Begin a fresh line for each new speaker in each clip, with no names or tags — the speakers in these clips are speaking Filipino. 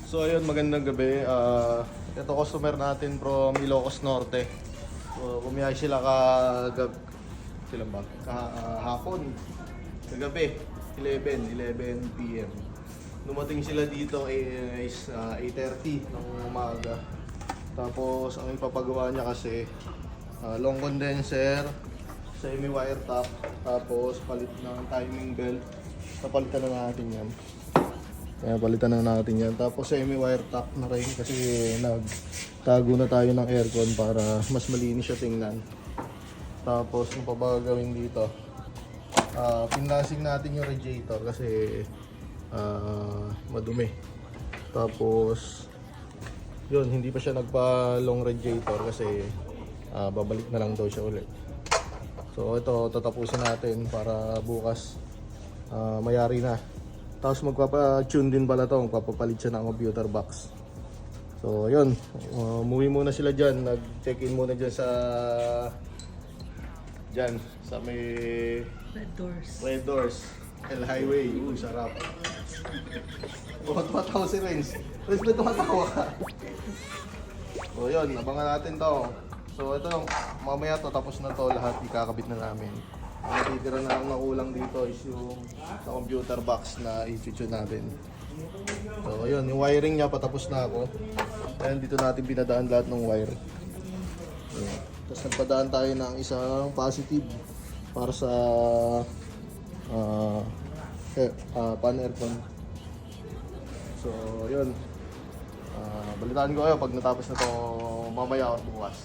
So ayun, magandang gabi. Ito customer natin from Ilocos Norte. So bumiyahe sila kahapon, kagabi, 11 PM. Dumating sila dito is 8:30 ng umaga. Tapos ang ipapagawa niya kasi long condenser, semi-wire top, tapos palit ng timing belt. Papalitan na natin yan. Kaya palitan na natin yan. Tapos semi-wire top na rin kasi nagtago na tayo ng aircon para mas malinis siya tingnan. Tapos ano pa ba gawin dito? Pinlasing natin yung radiator kasi madumi. Tapos yun, hindi pa siya nagpa-long radiator kasi babalik na lang daw siya ulit. So ito, tatapusin natin para bukas mayari na. Tapos magpapa-tune din pala to, magpapapalit siya ng computer box. So yun, umuwi muna sila dyan, nag-check-in muna dyan sa may Red Doors, El Highway. Sarap. Tumatawa si Renz. Renz, may tumatawa ka. So yun, abangan natin to. So ito, mamaya to, tapos na to lahat, ikakabit na namin. Ang natitira na lang na kulang dito is yung sa computer box na i-feature natin. So ayun, yung wiring niya patapos na ako. And dito natin binadaan lahat ng wire. Ayan. Tapos nagpadaan tayo ng isang positive para sa pan aircon. So yun, balitaan ko kayo pag natapos na to mamaya or bukas.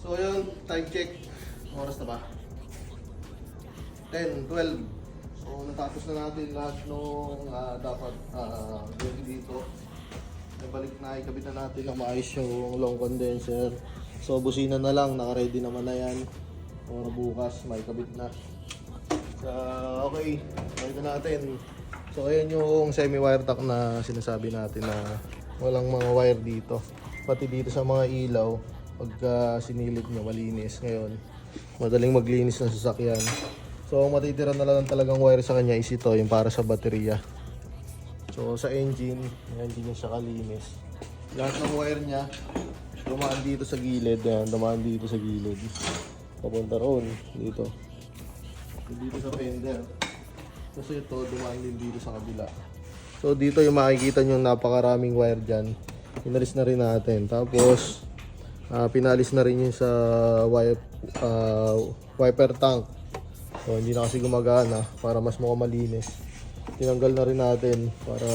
So yun, time check. Oras na ba? 10, 12. So natapos na natin lahat nung dapat gawin dito. Nabalik na, ikabit na natin na maayos yung long condenser. So busina na lang, naka-ready naman na yan. Para bukas, may kabit na. Okay, balik na natin. So ayan yung semi-wire tack na sinasabi natin na walang mga wire dito. Pati dito sa mga ilaw, pagka sinilip nyo malinis. Ngayon, madaling maglinis ng sasakyan. So matitira na lang talagang wire sa kanya is ito, yung para sa baterya. So sa engine niya siya kalinis. Lahat ng wire niya dumaan dito sa gilid, yan, dumaan dito sa gilid. Papunta roon dito. Dito sa fender. Kasi ito dumaan din dito sa kabila. So dito yung makikita nyo napakaraming wire dyan. Inalis na rin natin. Tapos pinalis na rin yung sa wiper tank. So hindi na kasi gumagana para mas mukhang malinis. Tinanggal na rin natin para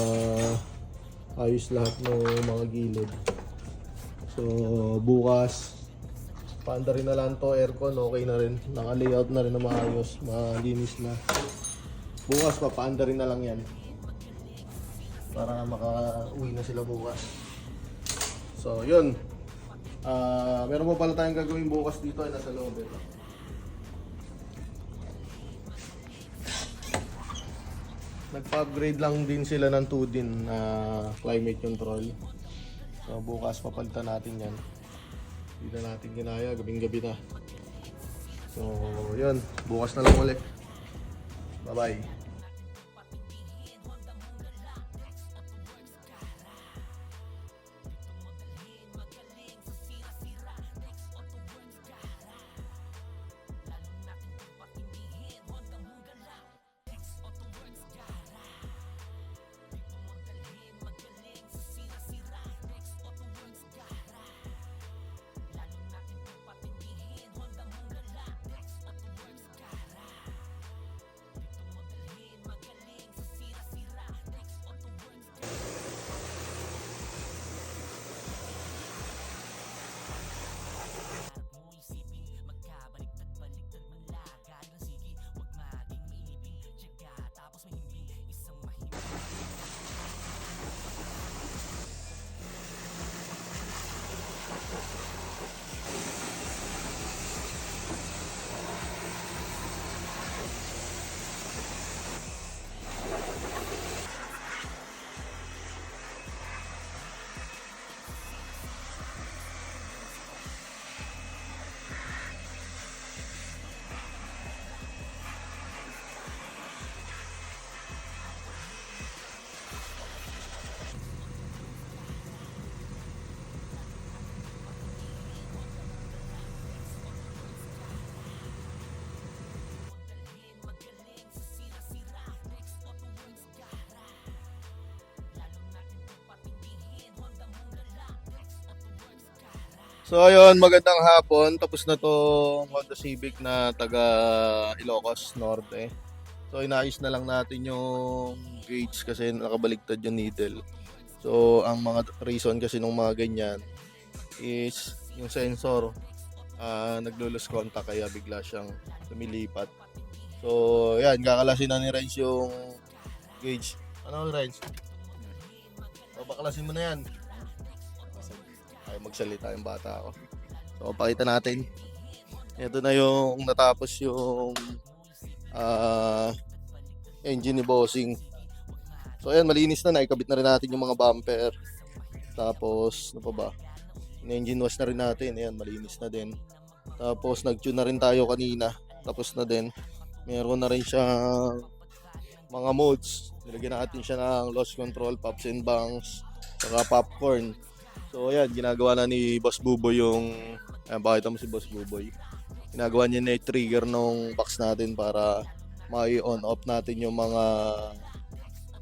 ayos lahat ng mga gilid. So bukas paanda rin na lang to, aircon okay na rin. Naka-layout na rin na maayos, malinis na. Bukas papaanda rin na lang yan para maka-uwi na sila bukas. So yun, meron pa pala tayong gagawin bukas dito ay nasa loob ito. Nagpa-upgrade lang din sila ng 2 din climate control. So bukas papalitan natin yan. Hindi na natin ginaya, gabing-gabi na. So yun, bukas na lang ulit. Bye bye. So ayun, magandang hapon. Tapos na tong Honda Civic na taga Ilocos Norte. So inaayos na lang natin yung gauge kasi nakabaligtad yung needle. So ang mga reason kasi ng mga ganyan is yung sensor naglo-lose contact kaya bigla siyang lumilipat. So yan, kakalasin na ni Renz yung gauge. Ano Renz? So baklasin mo na yan. Ay magsalita yung bata ako. So pakita natin. Ito na yung natapos yung engine ni Bossing. So ayan, malinis na, naikabit na rin natin yung mga bumper. Tapos ano pa ba? In-engine wash na rin natin. Ayan, malinis na din. Tapos nag-tune na rin tayo kanina. Tapos na din. Meron na rin siyang mga modes. Nilagyan natin siya ng loss control, pops and bangs, saka popcorn. So ayan, ginagawa na ni Boss Buboy yung pakita mo si Boss Buboy. Ginagawa niya na yung trigger nung box natin para ma-on off natin yung mga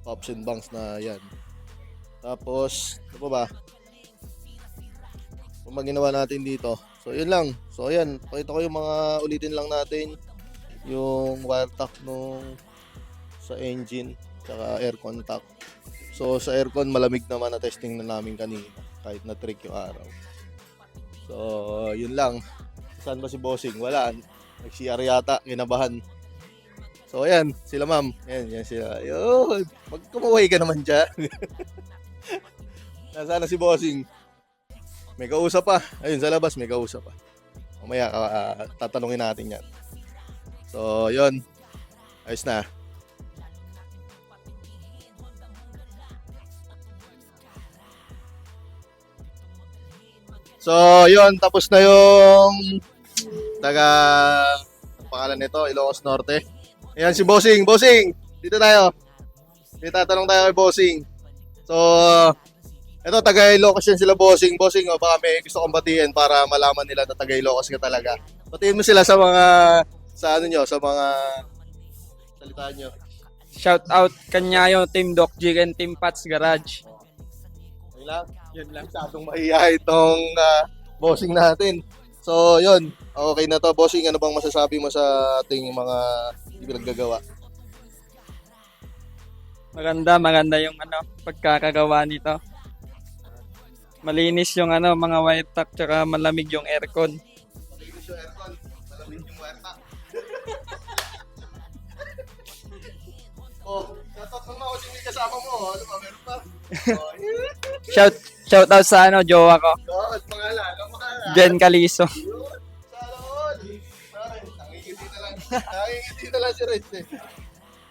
pops and bangs na yan. Tapos, ano pa ba? Kung ginawa natin dito. So yun lang. So ayan, pakita ko yung mga ulitin lang natin. Yung wire tack nung sa engine, saka air contact. So sa aircon, malamig naman na testing na namin kanina. Kahit na trick yung araw. So, yun lang. Saan ba si Bossing? Wala. Nag-CR yata. Kinabahan. So, ayan. Sila ma'am. Ayan sila. Ayun. Magkumaway ka naman dyan. Nasaan na si Bossing? May kausap pa. Ayun, sa labas may kausap pa. Mamaya, tatanungin natin yan. So, yun. Ayos na. So, yun, tapos na yung taga, ang pangalan nito, Ilocos Norte. Ayan si Bossing. Bossing, dito tayo. Dito tatanong tayo kay Bossing. So, ito, taga Ilocos yan sila Bossing. Bossing, baka may gusto kong batiin para malaman nila na taga Ilocos ka talaga. Batiin mo sila sa mga, sa ano nyo, sa mga salitaan nyo.
Shout out kanyayo, Team Doc Jig and Team Pats Garage.
Okay lang?
Yun lang.
Masyadong maiya itong Bossing natin. So, yun. Okay na to, Bossing. Ano bang masasabi mo sa ating mga pinaggagawa?
Maganda yung pagkakagawa nito. Malinis yung mga wire tack tsaka malamig yung aircon.
Malinis yung aircon. Malamig yung wire pack. Oh, shoutout naman ako sa kasama mo. Ano ba, meron pa? Oh,
Shout out sa jowa ko,
God, pangalan. Ang pangalan.
Jen Calizo.
Yun. Sana all. Sorry, nakikiti na lang. Nakikiti na lang si Reds eh.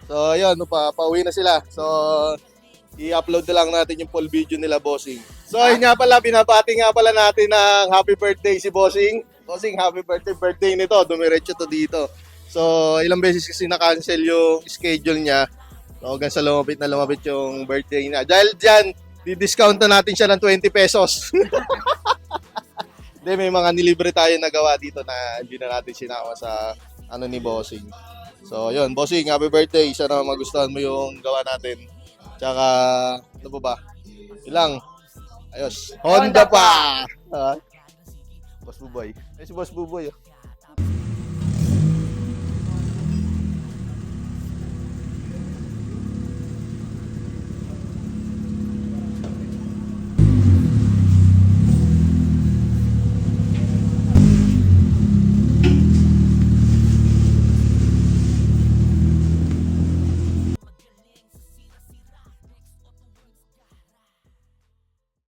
So, yun. Pauwi na sila. So, i-upload na lang natin yung full video nila, Bossing. So, yun nga pala. Binabati nga pala natin ng happy birthday si Bossing. Bossing, happy birthday nito. Dumiretso to dito. So, ilang beses kasi na-cancel yung schedule niya. So, hanggang sa lumapit yung birthday niya. Dahil dyan, di-discount na natin siya ng 20 pesos. Hindi, may mga nilibre tayo na gawa dito na hindi na natin sinama sa ni Bossing. So, yun, Bossing, happy birthday. Sana magustuhan mo yung gawa natin. Tsaka, ano pa ba? Ilang. Ayos. Honda pa! Boss Buboy. Ay, si Boss Buboy. Oh.